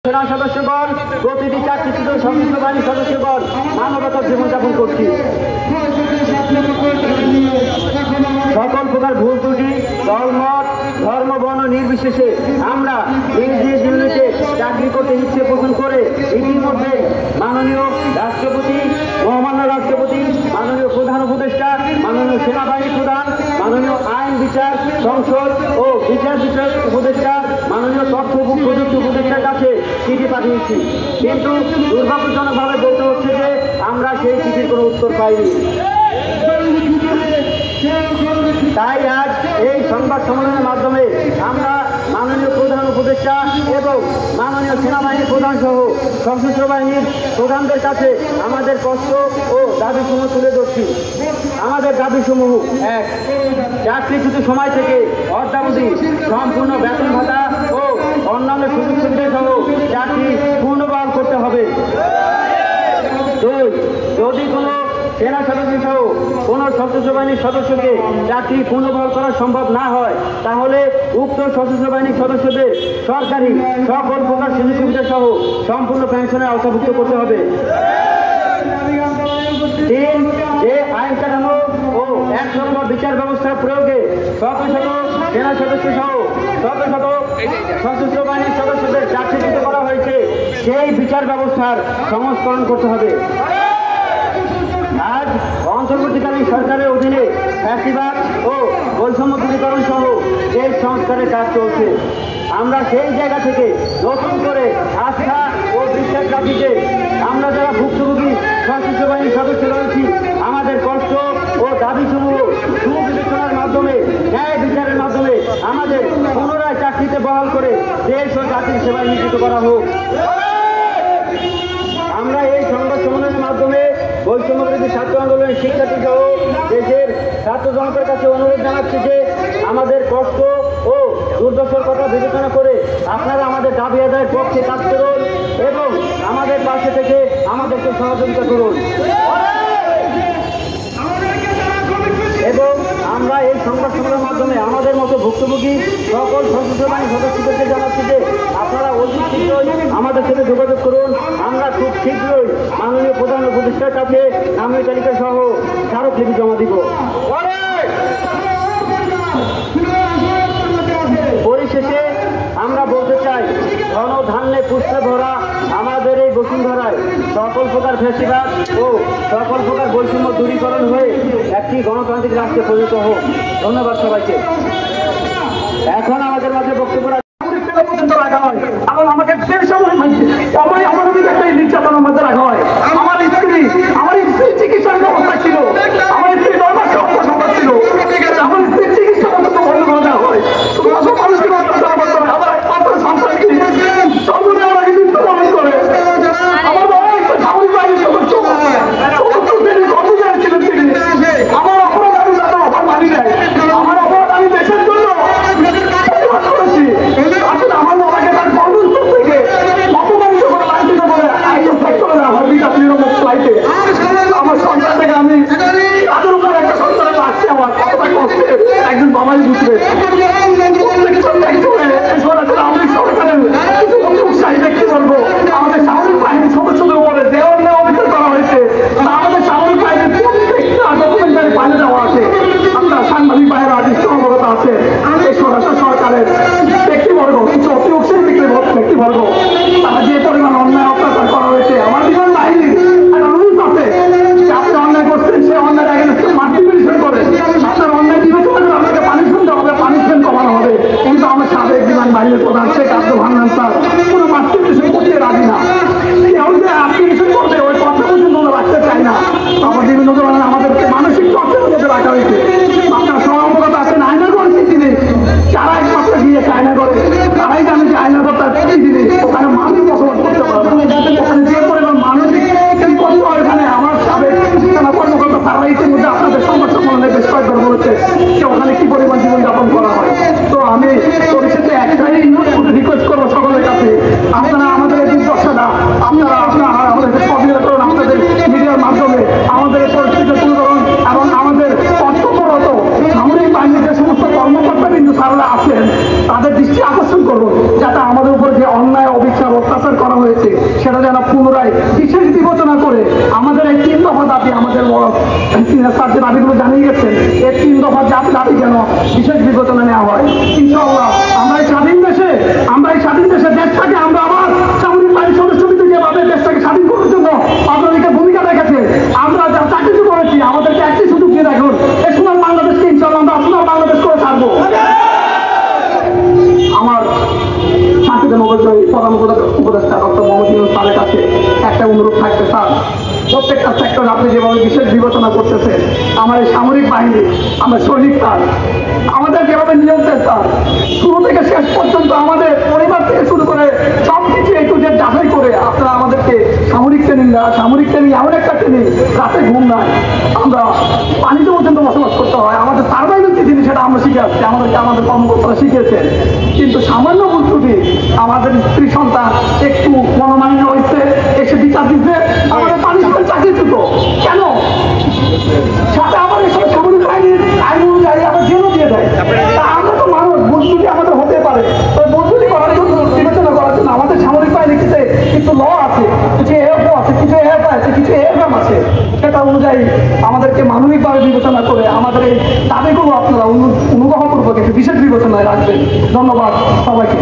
সেনা সদস্যগণ, প্রতিটি চাকরিচ্যুত সশস্ত্র বাহিনীর সদস্যগণ মানবতার জীবনযাপন করছি। সকল প্রকার ভুল ত্রুটি, দলমত, ধর্ম, বর্ণ নির্বিশেষে আমরা নিজ নিজ ইউনিটে চাকরি করতে ইচ্ছে পোষণ করে ইতিমধ্যে মাননীয় রাষ্ট্রপতি, মহামান্য রাষ্ট্রপতি, মাননীয় প্রধান উপদেষ্টা, মাননীয় সেনাবাহিনী প্রধান, মাননীয় আইন বিচার সংসদ ও বিচার বিষয়ক উপদেষ্টা, মাননীয় তথ্য ও প্রযুক্তি উপদেষ্টার কাছে চিঠি পাঠিয়েছি। কিন্তু দুর্ভাগ্যজনকভাবে বলতে হচ্ছে যে আমরা সেই চিঠির কোনো উত্তর পাইনি। তাই আজ এই সংবাদ সম্মেলনের মাধ্যমে আমরা মাননীয় প্রধান উপদেষ্টা এবং মাননীয় সেনাবাহিনী প্রধান সহ সশস্ত্র বাহিনীর প্রধানদের কাছে আমাদের কষ্ট ও দাবিসমূহ তুলে ধরছি। আমাদের দাবিসমূহ: ১. চাকরিচ্যুত সময় থেকে অদ্যাবধি সম্পূর্ণ বেতন ভাতা ও অন্যান্য সুযোগ সুবিধা সহ চাকরি পুনর্বহাল করতে হবে। ২. যদি কোনো সেনা সদস্য সহ কোনো সশস্ত্র বাহিনীর সদস্যকে চাকরি পুনর্বহাল করা সম্ভব না হয় তাহলে উক্ত সশস্ত্র বাহিনীর সদস্যদের সরকারি সকল প্রকার সুযোগ সুবিধা সহ সম্পূর্ণ পেনশনের আওতাভুক্ত করতে হবে। ৩. যে আইন কাঠামো ও এক নম্বর বিচার ব্যবস্থা প্রয়োগে শত শত সেনা সদস্য সহ শত শত সশস্ত্র বাহিনীর সদস্যদের চাকরিচ্যুত করা হয়েছে সেই বিচার ব্যবস্থার সংস্করণ করতে হবে। আজ অন্তর্বর্তীকালীন সরকারের অধীনে ফ্যাসিবাদ ও বৈষম্য দূরীকরণ সহ দেশ সংস্কারের কাজ চলছে। আমরা সেই জায়গা থেকে নতুন করে আস্থা ও বিশ্বাস রাখি যে আমরা যারা ভুক্তভোগী সশস্ত্র বাহিনীর সদস্য রয়েছি আমাদের কষ্ট ও দাবিসমূহ সুবিবেচনার মাধ্যমে, ন্যায় বিচারের মাধ্যমে আমাদের পুনরায় চাকরিতে বহাল করে দেশ ও জাতির সেবায় নিয়োজিত করা হোক। আমরা এই সংবাদ সম্মেলনের মাধ্যমে বৈষম্যবিরোধী ছাত্র আন্দোলনের শিক্ষার্থী সহ দেশের ছাত্র জনতার কাছে অনুরোধ জানাচ্ছি যে আমাদের কষ্ট ও দুর্দশার কথা বিবেচনা করে আপনারা আমাদের দাবি আদায়ের পক্ষে কাজ করুন এবং আমাদের পাশে থেকে আমাদেরকে সহযোগিতা করুন। এবং আমরা এই সংবাদ সম্মেলনের মাধ্যমে আমাদের মতো ভুক্তভোগী সকল সশস্ত্র বাহিনীর সদস্যদেরকে জানাচ্ছি যে আপনারা অতি শীঘ্রই আমাদের সাথে যোগাযোগ করুন। আমরা খুব শীঘ্রই মাননীয় প্রধান উপদেষ্টার কাছে নামের তালিকা সহ স্মারকলিপি জমা দিব। পরিশেষে আমরা বলতে চাই, ধনধান্যে পুষ্পে ভরা আমাদের এই বসুন্ধরায় সকল প্রকার ফ্যাসিবাদ ও সকল প্রকার বৈষম্য দূরীকরণ হয়ে একটি গণতান্ত্রিক রাষ্ট্রে পরিণত হোক। ধন্যবাদ সবাইকে। এখন আমাদের মাঝে বক্তব্য রাখা হয়, কারণ আমাকে নির্যাতনের মধ্যে রাখা হয়। আমার স্ত্রী চিকিৎসার ব্যবস্থা ছিল, আমার স্ত্রী দরবার সমস্যা ছিল, আমার স্ত্রী চিকিৎসা পর্যন্ত বন্ধ করে দেওয়া হয়। আমার অত্যাচার করা হয়েছে সেটা যেন পুনরায় বিশেষ বিবেচনা করে আমাদের এই 3 দফা দাবি, আমাদের সিনিয়র স্যার যে দাবিগুলো জানিয়ে গেছেন, এই 3 দফা দাবি যেন বিশেষ বিবেচনা নেওয়া হয়। ইনশাআল্লাহ আমরা এই স্বাধীন দেশে দেশটাকে আমরা আবার সামরিক বাহিনীর সদস্যবৃন্দ যেভাবে দেশটাকে স্বাধীন করার জন্য অগ্রণীকে ভূমিকা রেখেছে, আমরা যা চাকরি করেছি আমাদেরকে একটি সুযোগ দিয়ে রাখুন, এই সোনার বাংলাদেশকে ইনশাআল্লাহ আমরা সোনার বাংলাদেশ করে থাকবো। আমার শান্তিতে প্রধান উপদেষ্টা ডক্টর মোহাম্মদ ইউনূস স্যারের কাছে একটা অনুরোধ থাকবে, স্যার প্রত্যেকটা সেক্টর আপনি যেভাবে বিশেষ বিবেচনা করতেছেন, আমার এই সামরিক বাহিনী, আমার সৈনিক স্যার, আমাদের যেভাবে নিয়োগ দেন স্যার, শুরু থেকে শেষ পর্যন্ত আমাদের পরিবার থেকে শুরু করে সব কিছু একটু যে যাচাই করে আপনারা আমাদেরকে সামরিক ট্রেনিং এমন একটা ট্রেনিং, রাতে ঘুম নাই, আমরা পানিতে পর্যন্ত বসবাস করতে হয়, আমাদের সার্ভাইভাল যে জিনিস সেটা আমরা শিখে আসছি, আমাদের কর্মকর্তারা শিখিয়েছেন। কিন্তু সামান্য ভুল ত্রুটি আমাদের স্ত্রী সন্তান একটু মনোমালিন্য হয়েছে, এসে বিচার দিচ্ছে, আমাদের পানিশমেন্ট চাকরিচ্যুত কেন? সাথে আবার এসব সামরিক বাহিনীর আইন অনুযায়ী আবার জেলও দিয়ে দেয়। তা আমরা তো মানুষ, ভুল ত্রুটি আমাদের হতে পারে, তো ভুল ত্রুটি করার জন্য, বিবেচনা করার জন্য আমাদের সামরিক বাহিনীতে কিছু ল আছে, কিছু এফ আছে, কিছু এফ আছে, কিছু এফএম আছে, সেটা অনুযায়ী আমাদেরকে মানবিকভাবে বিবেচনা করে আমাদের এই দাবিগুলো আপনারা অনুগ্রহপূর্বক একটু বিশেষ বিবেচনায় রাখবেন। ধন্যবাদ সবাইকে।